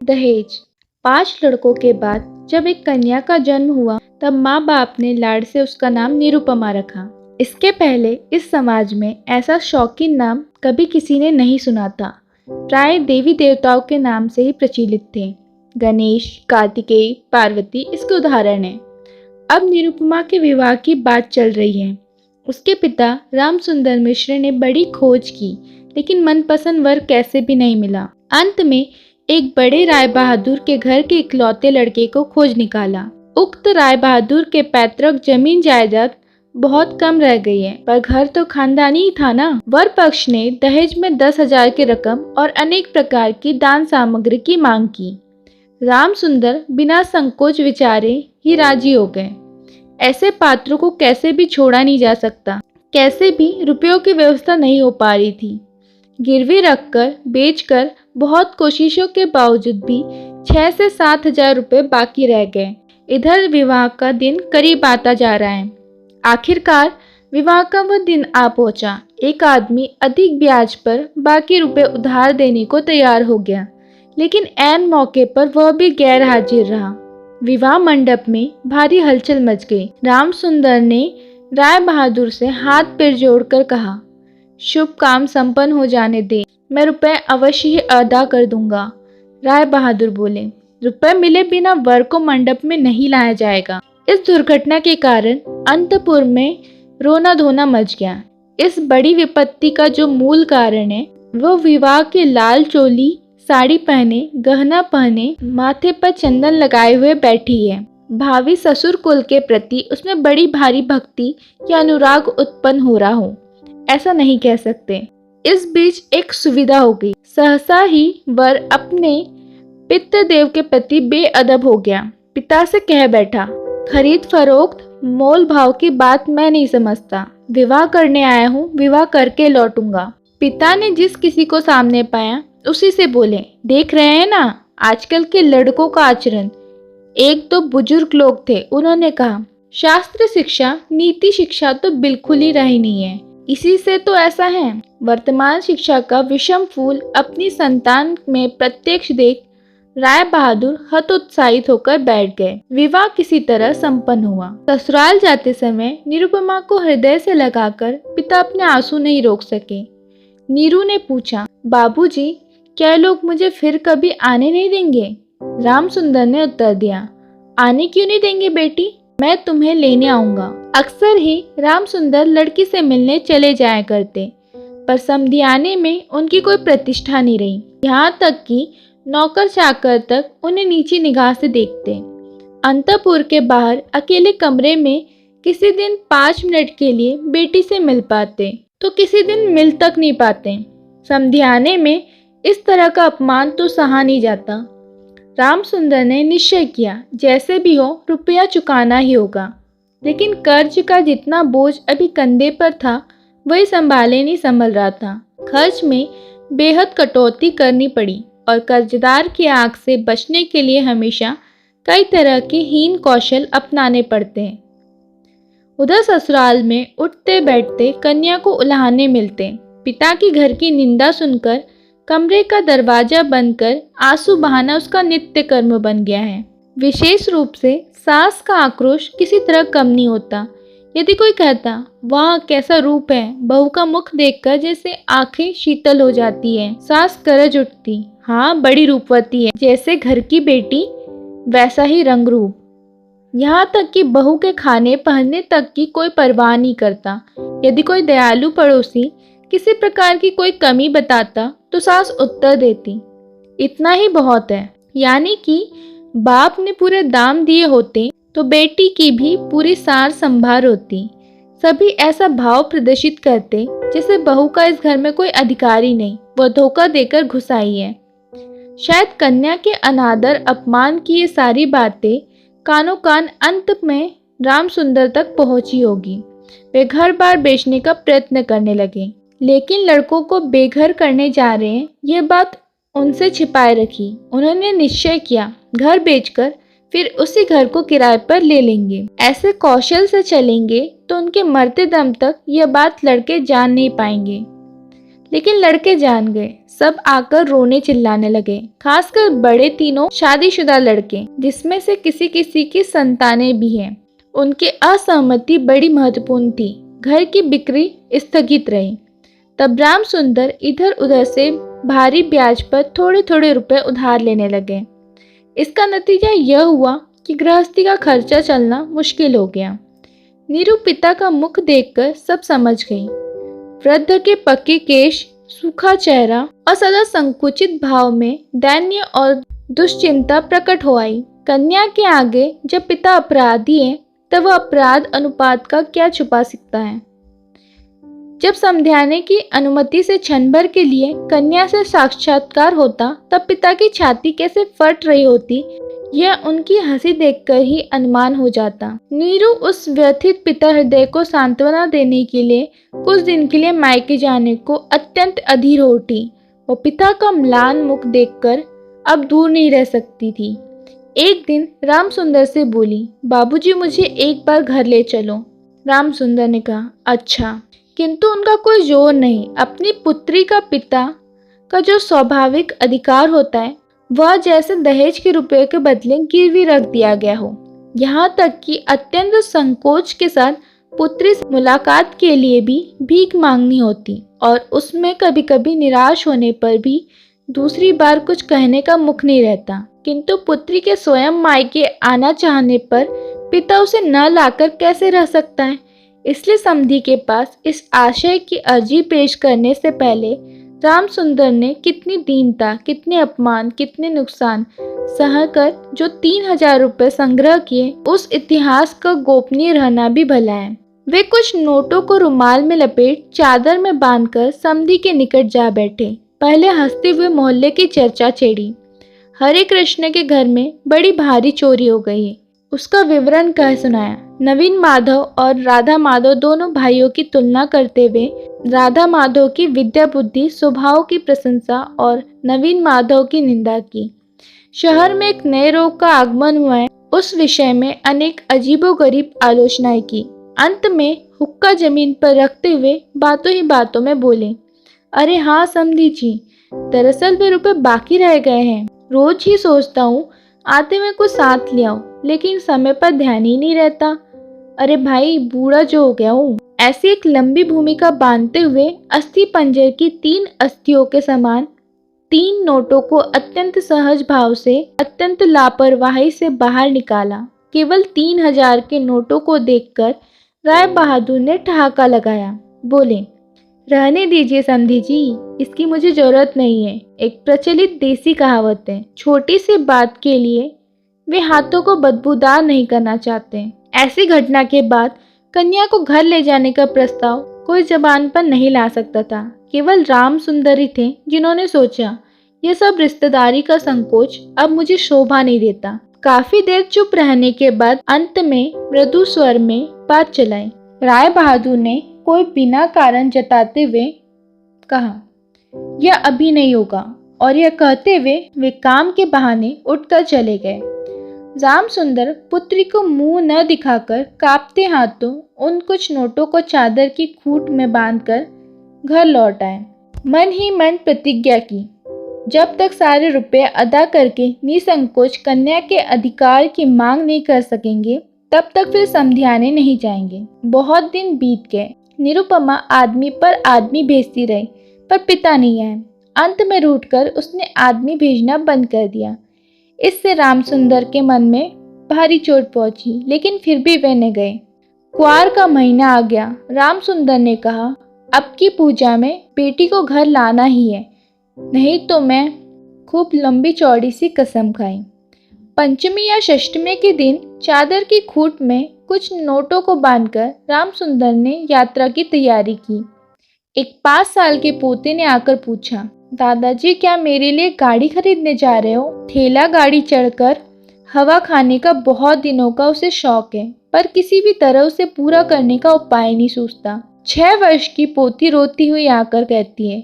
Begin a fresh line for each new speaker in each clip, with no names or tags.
दहेज। 5 लड़कों के बाद जब एक कन्या का जन्म हुआ तब माँ बाप ने लाड से उसका नाम निरुपमा रखा। इसके पहले इस समाज में ऐसा शौकीन नाम कभी किसी ने नहीं सुना था। प्राय देवी देवताओं के नाम से ही प्रचलित थे। गणेश, कार्तिकेय, पार्वती इसके उदाहरण हैं। अब निरुपमा के विवाह की बात चल रही है। उसके पिता रामसुंदर मिश्र ने बड़ी खोज की, लेकिन मनपसंद वर कैसे भी नहीं मिला। अंत में एक बड़े राय बहादुर के घर के इकलौते लड़के को खोज निकाला। उक्त राय बहादुर के पैतृक जमीन जायदाद बहुत कम रह गई है, पर घर तो खानदानी ही था ना। वर पक्ष ने दहेज में 10,000 की रकम और अनेक प्रकार की दान सामग्री की मांग की। रामसुंदर बिना संकोच विचारे ही राजी हो गए। ऐसे पात्रों को कैसे भी छोड़ा नहीं जा सकता। कैसे भी रुपयों की व्यवस्था नहीं हो पा रही थी। गिरवी रखकर बेचकर बहुत कोशिशों के बावजूद भी 6 से 7,000 रुपये बाकी रह गए। इधर विवाह का दिन करीब आता जा रहा है। आखिरकार विवाह का वह दिन आ पहुंचा। एक आदमी अधिक ब्याज पर बाकी रुपए उधार देने को तैयार हो गया, लेकिन ऐन मौके पर वह भी गैर हाजिर रहा। विवाह मंडप में भारी हलचल मच गई। रामसुंदर ने राय बहादुर से हाथ पैर जोड़कर कहा, शुभ काम संपन्न हो जाने दे, मैं रुपए अवश्य ही अदा कर दूंगा। राय बहादुर बोले, रुपए मिले बिना वर को मंडप में नहीं लाया जाएगा। इस दुर्घटना के कारण अंतपुर में रोना धोना मच गया। इस बड़ी विपत्ति का जो मूल कारण है वो विवाह के लाल चोली साड़ी पहने, गहना पहने, माथे पर चंदन लगाए हुए बैठी है। भावी ससुर कुल के प्रति उसमें बड़ी भारी भक्ति या अनुराग उत्पन्न हो रहा हो, ऐसा नहीं कह सकते। इस बीच एक सुविधा हो गई। सहसा ही वर अपने पितृदेव के प्रति बेअदब हो गया। पिता से कह बैठा, खरीद फरोख्त मोल भाव की बात मैं नहीं समझता। विवाह करने आया हूँ, विवाह करके लौटूंगा। पिता ने जिस किसी को सामने पाया उसी से बोले, देख रहे हैं ना आजकल के लड़कों का आचरण। एक तो बुजुर्ग लोग थे, उन्होंने कहा, शास्त्र शिक्षा नीति शिक्षा तो बिल्कुल ही रही नहीं है। इसी से तो ऐसा है। वर्तमान शिक्षा का विषम फूल अपनी संतान में प्रत्यक्ष देख राय बहादुर हतोत्साहित होकर बैठ गए। विवाह किसी तरह संपन्न हुआ। ससुराल जाते समय निरुपमा को हृदय से लगाकर पिता अपने आंसू नहीं रोक सके। नीरू ने पूछा, बाबूजी, क्या लोग मुझे फिर कभी आने नहीं देंगे? रामसुंदर ने उत्तर दिया, आने क्यों नहीं देंगे बेटी, मैं तुम्हें लेने आऊंगा। अक्सर ही रामसुंदर लड़की से मिलने चले जाया करते, पर समधियाने में उनकी कोई प्रतिष्ठा नहीं रही। यहाँ तक कि नौकर चाकर तक उन्हें नीची निगाह से देखते। अंतपुर के बाहर अकेले कमरे में किसी दिन 5 मिनट के लिए बेटी से मिल पाते तो किसी दिन मिल तक नहीं पाते। समधियाने में इस तरह का अपमान तो सहा नहीं जाता। रामसुंदर ने निश्चय किया, जैसे भी हो रुपया चुकाना ही होगा। लेकिन कर्ज का जितना बोझ अभी कंधे पर था वही संभाले नहीं संभल रहा था। खर्च में बेहद कटौती करनी पड़ी और कर्जदार की आंख से बचने के लिए हमेशा कई तरह के हीन कौशल अपनाने पड़ते हैं। उधर ससुराल में उठते बैठते कन्या को उल्हाने मिलते। पिता की घर की निंदा सुनकर कमरे का दरवाजा बंद कर आंसू बहाना उसका नित्य कर्म बन गया है। विशेष रूप से सास का आक्रोश किसी तरह कम नहीं होता। यदि कोई कहता, वाह कैसा रूप है, बहू का मुख देखकर जैसे आंखें शीतल हो जाती है। सास करज उठती, हाँ बड़ी रूपवती है, जैसे घर की बेटी वैसा ही रंग रूप। यहाँ तक कि बहू के खाने पहनने तक की कोई परवाह नहीं करता। यदि कोई दयालु पड़ोसी किसी प्रकार की कोई कमी बताता तो सास उत्तर देती, इतना ही बहुत है। यानी कि बाप ने पूरे दाम दिए होते तो बेटी की भी पूरी सार संभार होती। सभी ऐसा भाव प्रदर्शित करते जैसे बहू का इस घर में कोई अधिकार ही नहीं, वह धोखा देकर घुस आई है। शायद कन्या के अनादर अपमान की ये सारी बातें कानों कान अंत में रामसुंदर तक पहुंची होगी। वे घर बार बेचने का प्रयत्न करने लगे, लेकिन लड़कों को बेघर करने जा रहे हैं ये बात उनसे छिपाए रखी। उन्होंने निश्चय किया, घर बेचकर फिर उसी घर को किराए पर ले लेंगे। ऐसे कौशल से चलेंगे तो उनके मरते दम तक यह बात लड़के जान नहीं पाएंगे। लेकिन लड़के जान गए। सब आकर रोने चिल्लाने लगे, खासकर बड़े तीनों शादीशुदा लड़के, जिसमें से किसी किसी की संतानें भी हैं। उनकी असहमति बड़ी महत्वपूर्ण थी। घर की बिक्री स्थगित रही। तब राम सुंदर इधर उधर से भारी ब्याज पर थोड़े थोड़े रुपए उधार लेने लगे। इसका नतीजा यह हुआ कि गृहस्थी का खर्चा चलना मुश्किल हो गया। नीरू पिता का मुख देखकर सब समझ गई। वृद्ध के पक्के केश, सूखा चेहरा और सदा संकुचित भाव में दैन्य और दुश्चिंता प्रकट हो आई। कन्या के आगे जब पिता अपराधी है, तब वह अपराध अनुपात का क्या छुपा सकता है। जब समझाने की अनुमति से क्षण भर के लिए कन्या से साक्षात्कार होता, तब पिता की छाती कैसे फट रही होती, यह उनकी हंसी देखकर ही अनुमान हो जाता। नीरू उस व्यथित पिता हृदय को सांत्वना देने के लिए कुछ दिन के लिए मायके जाने को अत्यंत अधीर हो उठी। वो पिता का म्लान मुख देखकर अब दूर नहीं रह सकती थी। एक दिन राम सुंदर से बोली, बाबूजी मुझे एक बार घर ले चलो। राम सुंदर ने कहा, अच्छा, किंतु उनका कोई जोर नहीं। अपनी पुत्री का पिता का जो स्वाभाविक अधिकार होता है, वह जैसे दहेज के रुपये के बदले गिरवी रख दिया गया हो। यहाँ तक कि अत्यंत संकोच के साथ पुत्री से मुलाकात के लिए भी भीख मांगनी होती, और उसमें कभी कभी निराश होने पर भी दूसरी बार कुछ कहने का मुख नहीं रहता। किंतु पुत्री के स्वयं मायके आना चाहने पर पिता उसे न लाकर कैसे रह सकता है। इसलिए समधी के पास इस आशय की अर्जी पेश करने से पहले राम सुंदर ने कितनी दीनता, कितने अपमान, कितने नुकसान सहकर जो 3000 रुपये संग्रह किए, उस इतिहास का गोपनीय रहना भी भला है। वे कुछ नोटों को रुमाल में लपेट चादर में बांधकर समधी के निकट जा बैठे। पहले हंसते हुए मोहल्ले की चर्चा छेड़ी। हरे कृष्ण के घर में बड़ी भारी चोरी हो गई है। उसका विवरण कह सुनाया। नवीन माधव और राधा माधव दोनों भाइयों की तुलना करते हुए राधा माधव की विद्या बुद्धि स्वभाव की प्रशंसा और नवीन माधव की निंदा की। शहर में एक नए रोग का आगमन हुआ है, उस विषय में अनेक अजीबोगरीब आलोचनाएं की। अंत में हुक्का जमीन पर रखते हुए बातों ही बातों में बोले, अरे हाँ समधी जी, दरअसल वे रुपए बाकी रह गए हैं। रोज ही सोचता हूँ आते में कुछ साथ ले आऊं, लेकिन समय पर ध्यान ही नहीं रहता। अरे भाई, बूढ़ा जो हो गया हूँ। ऐसी एक लंबी भूमिका बांधते हुए अस्थि पंजर की 3 अस्थियों के समान 3 नोटों को अत्यंत सहज भाव से, अत्यंत लापरवाही से बाहर निकाला। केवल 3000 के नोटों को देखकर राय बहादुर ने ठहाका लगाया। बोले, रहने दीजिए समधी जी, इसकी मुझे जरूरत नहीं है। एक प्रचलित देसी कहावत है, छोटी सी बात के लिए वे हाथों को बदबूदार नहीं करना चाहते। ऐसी घटना के बाद कन्या को घर ले जाने का प्रस्ताव कोई जबान पर नहीं ला सकता था। केवल राम सुंदर ही थे जिन्होंने सोचा, यह सब रिश्तेदारी का संकोच अब मुझे शोभा नहीं देता। काफी देर चुप रहने के बाद अंत में मृदु स्वर में बात चलाई। राय बहादुर ने कोई बिना कारण जताते हुए कहा, यह अभी नहीं होगा, और यह कहते हुए वे काम के बहाने उठकर चले गए। राम सुंदर पुत्री को मुंह न दिखाकर कांपते हाथों उन कुछ नोटों को चादर की खूंट में बांधकर घर लौट आए। मन ही मन प्रतिज्ञा की, जब तक सारे रुपए अदा करके निसंकोच कन्या के अधिकार की मांग नहीं कर सकेंगे, तब तक फिर समझाने नहीं जाएंगे। बहुत दिन बीत गए। निरुपमा आदमी पर आदमी भेजती रही, पर पिता नहीं आए। अंत में रूठकर उसने आदमी भेजना बंद कर दिया। इससे राम सुंदर के मन में भारी चोट पहुंची, लेकिन फिर भी वे न गए। कुआर का महीना आ गया। राम सुंदर ने कहा, अब की पूजा में बेटी को घर लाना ही है, नहीं तो मैं खूब लंबी चौड़ी सी कसम खाई। पंचमी या षष्ठमी के दिन चादर की खूंट में कुछ नोटों को बांधकर राम सुंदर ने यात्रा की तैयारी की। एक 5 साल के पोते ने आकर पूछा, दादाजी क्या मेरे लिए गाड़ी खरीदने जा रहे हो? ठेला गाड़ी चढ़कर हवा खाने का बहुत दिनों का उसे शौक है, पर किसी भी तरह उसे पूरा करने का उपाय नहीं सूझता। 6 वर्ष की पोती रोती हुई आकर कहती है,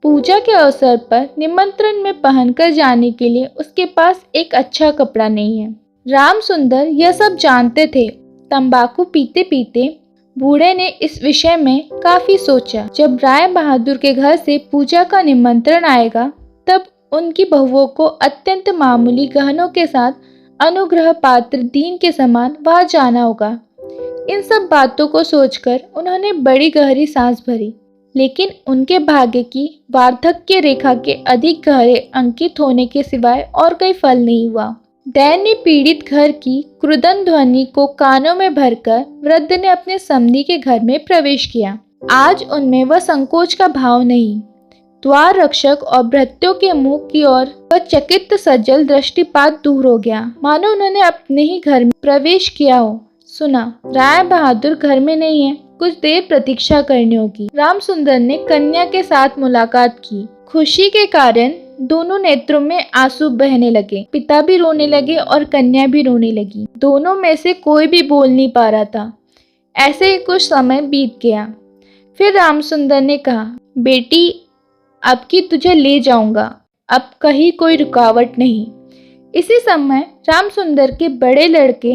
पूजा के अवसर पर निमंत्रण में पहनकर जाने के लिए उसके पास एक अच्छा कपड़ा नहीं है। राम सुंदर यह सब जानते थे। तंबाकू पीते पीते बूढ़े ने इस विषय में काफी सोचा। जब राय बहादुर के घर से पूजा का निमंत्रण आएगा तब उनकी बहुओं को अत्यंत मामूली गहनों के साथ अनुग्रह पात्र दीन के समान वहां जाना होगा। इन सब बातों को सोचकर उन्होंने बड़ी गहरी सांस भरी, लेकिन उनके भाग्य की वार्धक्य रेखा के अधिक गहरे अंकित होने के सिवाय और कोई फल नहीं हुआ। दैन्य पीड़ित घर की क्रुदन ध्वनि को कानों में भरकर वृद्ध ने अपने समधी के घर में प्रवेश किया। आज उनमें वह संकोच का भाव नहीं। द्वार रक्षक और भृत्यों के मुंह की ओर वह चकित सजल दृष्टिपात दूर हो गया, मानो उन्होंने अपने ही घर में प्रवेश किया हो। सुना, राय बहादुर घर में नहीं है, कुछ देर प्रतीक्षा करनी होगी। राम सुंदर ने कन्या के साथ मुलाकात की। खुशी के कारण दोनों नेत्रों में आंसू बहने लगे। पिता भी रोने लगे और कन्या भी रोने लगी। दोनों में से कोई भी बोल नहीं पा रहा था। ऐसे ही कुछ समय बीत गया। फिर राम सुंदर ने कहा, बेटी अब की तुझे ले जाऊंगा, अब कहीं कोई रुकावट नहीं। इसी समय राम सुंदर के बड़े लड़के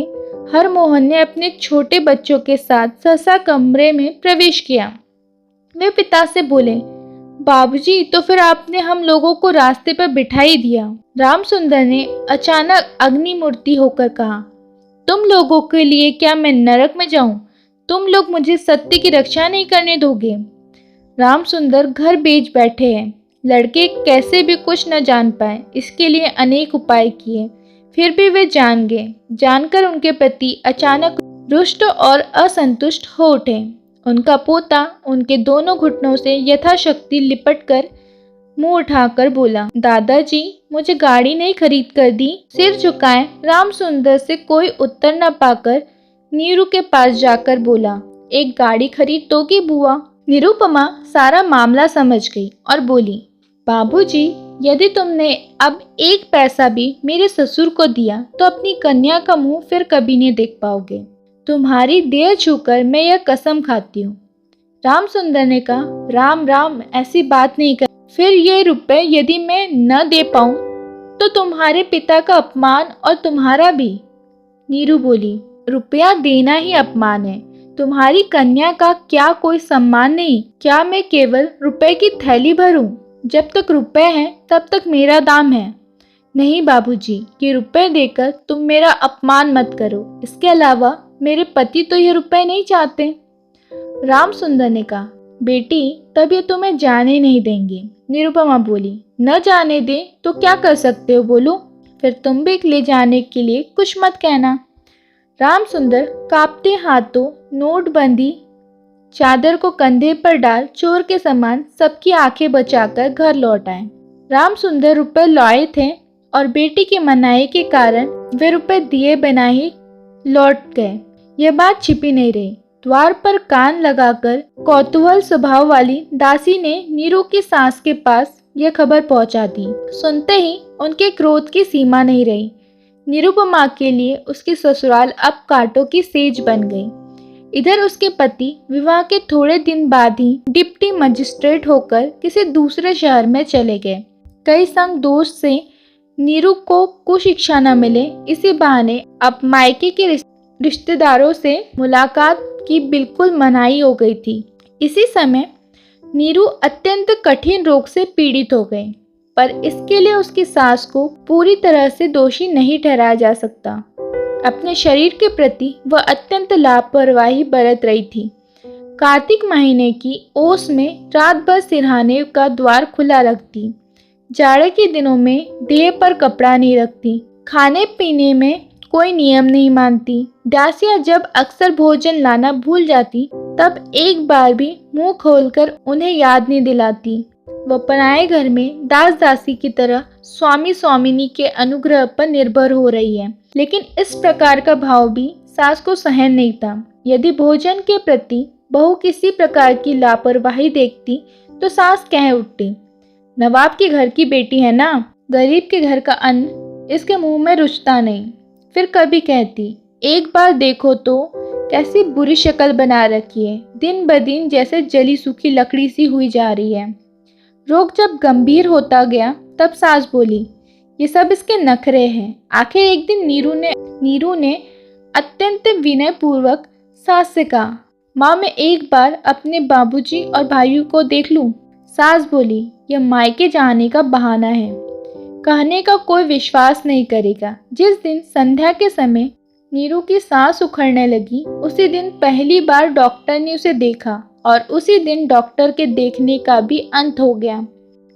हरमोहन ने अपने छोटे बच्चों के साथ सहसा कमरे में प्रवेश किया। वे पिता से बोले, बाबूजी, तो फिर आपने हम लोगों को रास्ते पर बिठा ही दिया। राम सुंदर ने अचानक अग्निमूर्ति होकर कहा, तुम लोगों के लिए क्या मैं नरक में जाऊं? तुम लोग मुझे सत्य की रक्षा नहीं करने दोगे। राम सुंदर घर बेच बैठे हैं। लड़के कैसे भी कुछ न जान पाए, इसके लिए अनेक उपाय किए, फिर भी वे जान गए। जानकर उनके प्रति अचानक रुष्ट और असंतुष्ट हो उठे। उनका पोता उनके दोनों घुटनों से यथाशक्ति लिपटकर मुंह उठाकर बोला, दादाजी, मुझे गाड़ी नहीं खरीद कर दी। सिर झुकाए राम सुंदर से कोई उत्तर न पाकर नीरू के पास जाकर बोला, एक गाड़ी खरीद दोगी बुआ? निरुपमा सारा मामला समझ गई और बोली, बाबूजी, यदि तुमने अब एक पैसा भी मेरे ससुर को दिया तो अपनी कन्या का मुंह फिर कभी नहीं देख पाओगे। तुम्हारी देह छूकर मैं यह कसम खाती हूँ। राम सुंदर ने कहा, राम राम, ऐसी बात नहीं कर। फिर ये रुपए यदि मैं न दे पाऊं तो तुम्हारे पिता का अपमान और तुम्हारा भी। नीरू बोली, रुपया देना ही अपमान है, तुम्हारी कन्या का क्या कोई सम्मान नहीं? क्या मैं केवल रुपए की थैली भरूं? जब तक रुपए हैं तब तक मेरा दाम है। नहीं बाबूजी, कि रुपए देकर तुम मेरा अपमान मत करो। इसके अलावा मेरे पति तो ये रुपए नहीं चाहते। राम सुंदर ने कहा, बेटी, तब ये तुम्हें जाने नहीं देंगे। निरुपमा बोली, न जाने दे तो क्या कर सकते हो, बोलो? फिर तुम भी ले जाने के लिए कुछ मत कहना। राम सुंदर कांपते हाथों नोटबंदी चादर को कंधे पर डाल चोर के समान सबकी आंखें बचाकर घर लौट आए। राम सुंदर रुपए लाए थे और बेटी की मनाही के कारण वे रुपए दिए बिना ही लौट गए। यह बात छिपी नहीं रही। द्वार पर कान लगाकर कौतूहल स्वभाव वाली दासी ने नीरू की सास के पास यह खबर पहुंचा दी। सुनते ही उनके क्रोध की सीमा नहीं रही। निरुपमा के लिए उसकी ससुराल अब कांटों की सेज बन गई। इधर उसके पति विवाह के थोड़े दिन बाद ही डिप्टी मजिस्ट्रेट होकर किसी दूसरे शहर में चले गए। कई संग दोस्त से नीरू को कुछ शिक्षा न मिले, इसी बहाने अब मायके के रिश्तेदारों से मुलाकात की बिल्कुल मनाही हो गई थी। इसी समय नीरू अत्यंत कठिन रोग से पीड़ित हो गई, पर इसके लिए उसकी सास को पूरी तरह से दोषी नहीं ठहराया जा सकता। अपने शरीर के प्रति वह अत्यंत लापरवाही बरत रही थी। कार्तिक महीने की ओस में रात भर सिरहाने का द्वार खुला रखती, जाड़े के दिनों में देह पर कपड़ा नहीं रखती, खाने पीने में कोई नियम नहीं मानती। दासियां जब अक्सर भोजन लाना भूल जाती तब एक बार भी मुंह खोलकर उन्हें याद नहीं दिलाती। वह पराए घर में दास दासी की तरह स्वामी स्वामिनी के अनुग्रह पर निर्भर हो रही है, लेकिन इस प्रकार का भाव भी सास को सहन नहीं था। यदि भोजन के प्रति बहू किसी प्रकार की लापरवाही देखती तो सास कह उठती, नवाब के घर की बेटी है ना, गरीब के घर का अन्न इसके मुंह में रुचता नहीं। फिर कभी कहती, एक बार देखो तो कैसी बुरी शक्ल बना रखी है, दिन ब दिन जैसे जली सूखी लकड़ी सी हुई जा रही है। रोग जब गंभीर होता गया तब सास बोली, ये सब इसके नखरे हैं। आखिर एक दिन नीरू ने अत्यंत विनय पूर्वक सास से कहा, माँ, मैं एक बार अपने बाबूजी और भाइयों को देख लूं। सास बोली, यह मायके जाने का बहाना है, कहने का कोई विश्वास नहीं करेगा। जिस दिन संध्या के समय नीरू की सांस उखड़ने लगी, उसी दिन पहली बार डॉक्टर ने उसे देखा और उसी दिन डॉक्टर के देखने का भी अंत हो गया।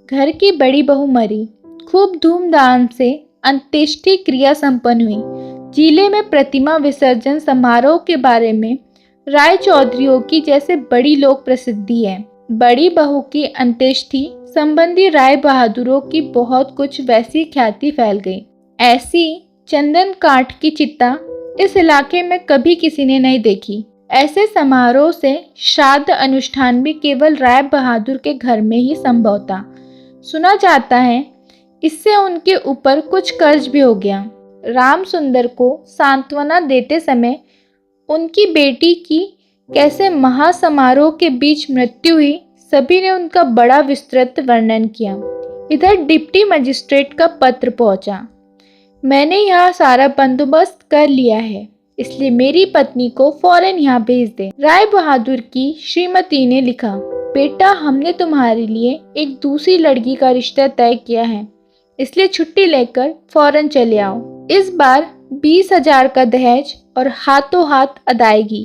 घर की बड़ी बहू मरी। खूब धूमधाम से अंत्येष्टि क्रिया संपन्न हुई। जिले में प्रतिमा विसर्जन समारोह के बारे में राय चौधरियों की जैसे बड़ी लोक प्रसिद्धि है। बड़ी बहू की अंत्येष्टि संबंधी राय बहादुरों की बहुत कुछ वैसी ख्याति फैल गई। ऐसी चंदन काठ की चिता इस इलाके में कभी किसी ने नहीं देखी। ऐसे समारोह से श्राद्ध अनुष्ठान भी केवल राय बहादुर के घर में ही संभव था। सुना जाता है इससे उनके ऊपर कुछ कर्ज भी हो गया। राम सुंदर को सांत्वना देते समय उनकी बेटी की कैसे महासमारोह के बीच मृत्यु हुई, सभी ने उनका बड़ा विस्तृत वर्णन किया। इधर डिप्टी मजिस्ट्रेट का पत्र पहुंचा। मैंने यहाँ सारा बंदोबस्त कर लिया है, इसलिए मेरी पत्नी को फौरन यहाँ भेज दे। राय बहादुर की श्रीमती ने लिखा, बेटा, हमने तुम्हारे लिए एक दूसरी लड़की का रिश्ता तय किया है, इसलिए छुट्टी लेकर फौरन चले आओ। इस बार 20,000 का दहेज और हाथों हाथ अदायगी।